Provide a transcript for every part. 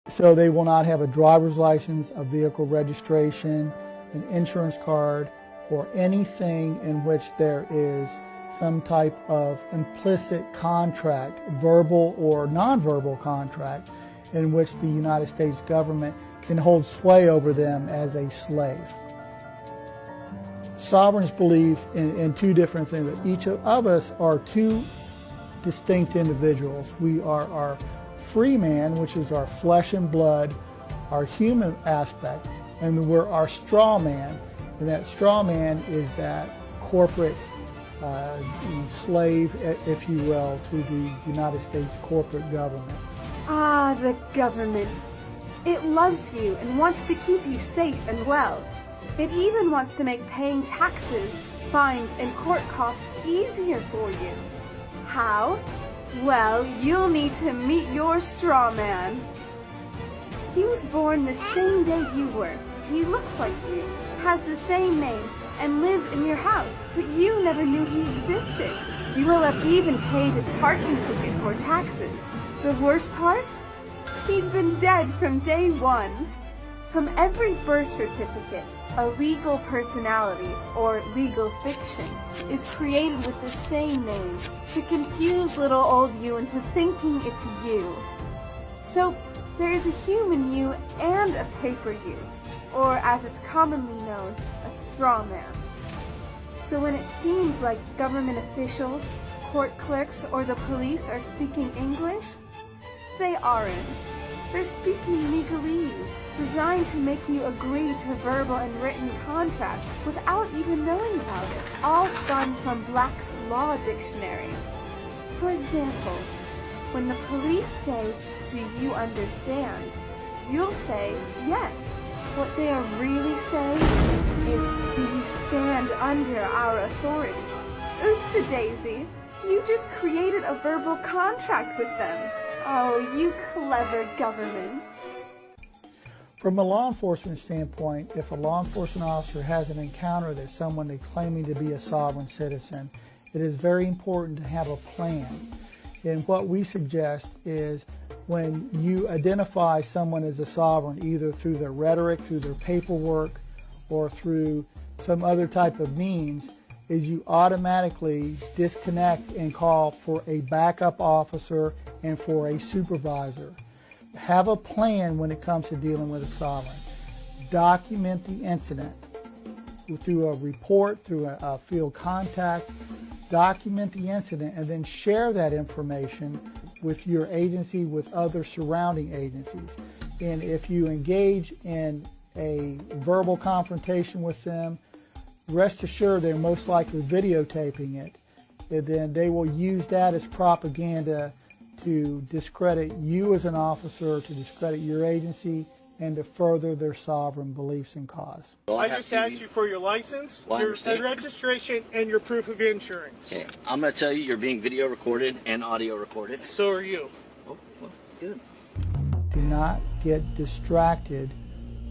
So they will not have a driver's license, a vehicle registration, an insurance card, or anything in which there is some type of implicit contract, verbal or nonverbal contract, in which the United States government can hold sway over them as a slave. Sovereigns believe in two different things, that each of us are two distinct individuals. We are our free man, which is our flesh and blood, our human aspect, and we're our straw man, and that straw man is that corporate slave, if you will, to the United States corporate government. Ah, the government. It loves you and wants to keep you safe and well. It even wants to make paying taxes, fines, and court costs easier for you. How? Well, you'll need to meet your straw man. He was born the same day you were. He looks like you, has the same name, and lives in your house, but you never knew he existed. You will have even paid his parking tickets or taxes. The worst part? He's been dead from day one. From every birth certificate, a legal personality, or legal fiction, is created with the same name to confuse little old you into thinking it's you. So there is a human you and a paper you, or as it's commonly known, a straw man. So when it seems like government officials, court clerks, or the police are speaking English, they aren't. They're speaking legalese, designed to make you agree to verbal and written contracts without even knowing about it, all spun from Black's Law Dictionary. For example, when the police say, "Do you understand?" you'll say, "Yes." What they are really saying is, "Do you stand under our authority?" Oops-a-daisy, you just created a verbal contract with them. Oh, you clever government. From a law enforcement standpoint, if a law enforcement officer has an encounter with someone that's claiming to be a sovereign citizen, it is very important to have a plan. And what we suggest is when you identify someone as a sovereign, either through their rhetoric, through their paperwork, or through some other type of means, is you automatically disconnect and call for a backup officer and for a supervisor. Have a plan when it comes to dealing with a sovereign. Document the incident through a report, through a field contact. Document the incident and then share that information with your agency, with other surrounding agencies. And if you engage in a verbal confrontation with them, rest assured they're most likely videotaping it, and then they will use that as propaganda to discredit you as an officer, to discredit your agency, and to further their sovereign beliefs and cause. I just asked you for your license, your registration, and your proof of insurance. Okay, I'm going to tell you, you're being video recorded and audio recorded. So are you. Oh, well, good. Do not get distracted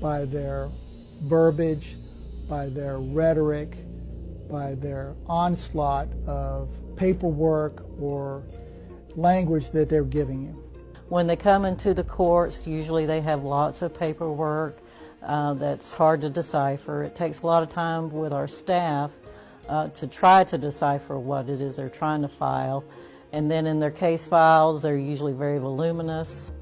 by their verbiage, by their rhetoric, by their onslaught of paperwork or language that they're giving you. When they come into the courts, usually they have lots of paperwork that's hard to decipher. It takes a lot of time with our staff to try to decipher what it is they're trying to file. And then in their case files, they're usually very voluminous.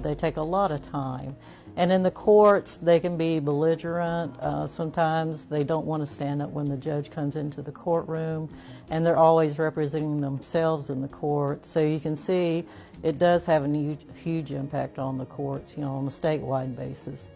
They take a lot of time. And in the courts, they can be belligerent. Sometimes they don't want to stand up when the judge comes into the courtroom, and they're always representing themselves in the court. So you can see it does have a huge impact on the courts, on a statewide basis.